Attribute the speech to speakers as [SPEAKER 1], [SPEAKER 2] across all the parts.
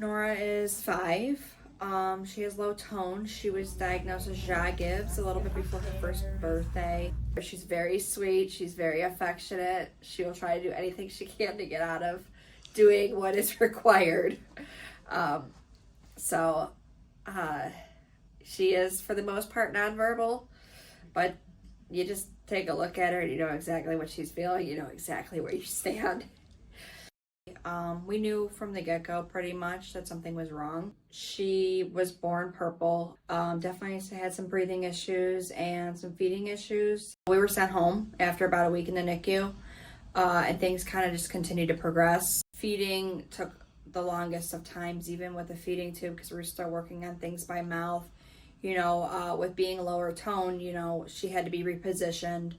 [SPEAKER 1] Nora is 5. She has low tone. She was diagnosed with Jaw Gibbs a little bit before her first birthday. She's very sweet. She's very affectionate. She will try to do anything she can to get out of doing what is required. Um, so, she is, for the most part, nonverbal, but you just take a look at her and you know exactly what she's feeling. You know exactly where you stand. We knew from the get-go pretty much that something was wrong. She was born purple. Definitely had some breathing issues and some feeding issues. We were sent home after about a week in the NICU, and things kind of just continued to progress. Feeding took the longest of times, even with the feeding tube, because we were still working on things by mouth. With being lower tone, she had to be repositioned.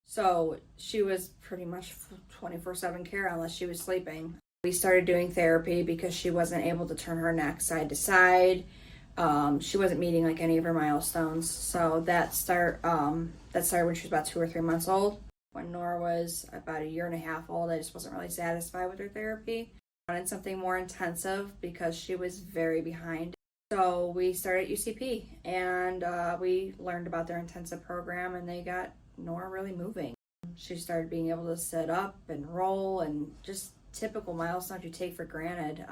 [SPEAKER 1] So she was pretty much 24/7 care unless she was sleeping. We started doing therapy because she wasn't able to turn her neck side to side. She wasn't meeting like any of her milestones. So that started when she was about 2 or 3 months old. When Nora was about 1.5 years old, I just wasn't really satisfied with her therapy. I wanted something more intensive because she was very behind. So we started UCP and we learned about their intensive program, and they got Nora really moving. She started being able to sit up and roll, and just typical milestones you take for granted.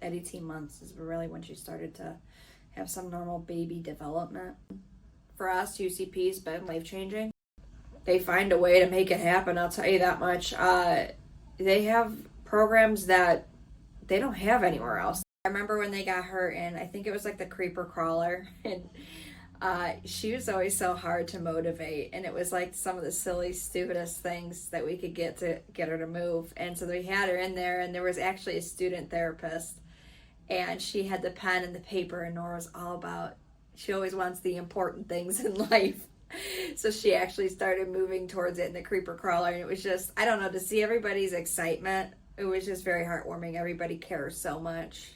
[SPEAKER 1] At 18 months is really when she started to have some normal baby development. For us, UCP's been life-changing. They find a way to make it happen, I'll tell you that much. They have programs that they don't have anywhere else. I remember when they got her in, I think it was like the creeper crawler, and she was always so hard to motivate, and it was like some of the silly, stupidest things that we could get to get her to move. And so we had her in there, and there was actually a student therapist, and she had the pen and the paper, and Nora was all about, she always wants the important things in life. So she actually started moving towards it in the creeper crawler, and it was just, I don't know, to see everybody's excitement, it was just very heartwarming. Everybody cares so much.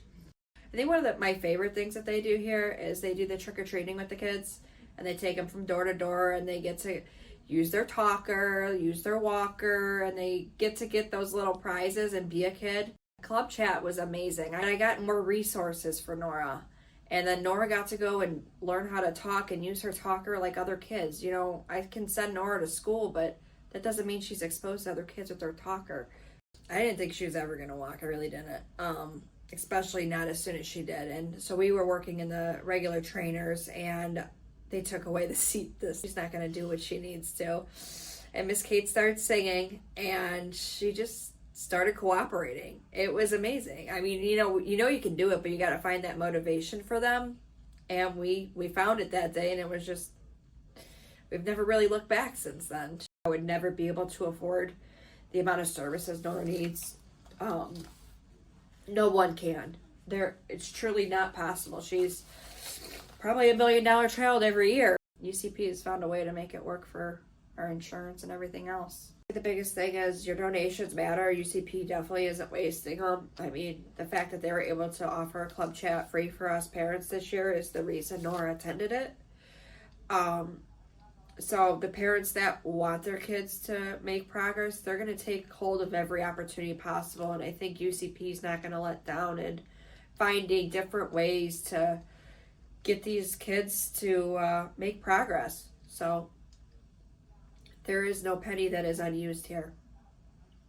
[SPEAKER 1] I think one of my favorite things that they do here is they do the trick-or-treating with the kids, and they take them from door to door, and they get to use their talker, use their walker, and they get to get those little prizes and be a kid. Club chat was amazing. I got more resources for Nora, and then Nora got to go and learn how to talk and use her talker like other kids. I can send Nora to school, but that doesn't mean she's exposed to other kids with their talker. I didn't think she was ever going to walk. I really didn't. Especially not as soon as she did. And so we were working in the regular trainers, and they took away the seat. She's not going to do what she needs to. And Miss Kate started singing, and she just started cooperating. It was amazing. I mean, you can do it, but you got to find that motivation for them. And we found it that day, and it was just, we've never really looked back since then. I would never be able to afford the amount of services Nora needs. No one can. It's truly not possible. She's probably $1 million child every year. UCP has found a way to make it work for our insurance and everything else. The biggest thing is your donations matter. UCP definitely isn't wasting them. I mean, the fact that they were able to offer a club chat free for us parents this year is the reason Nora attended it. So the parents that want their kids to make progress, they're going to take hold of every opportunity possible. And I think UCP is not going to let down in finding different ways to get these kids to make progress. So there is no penny that is unused here.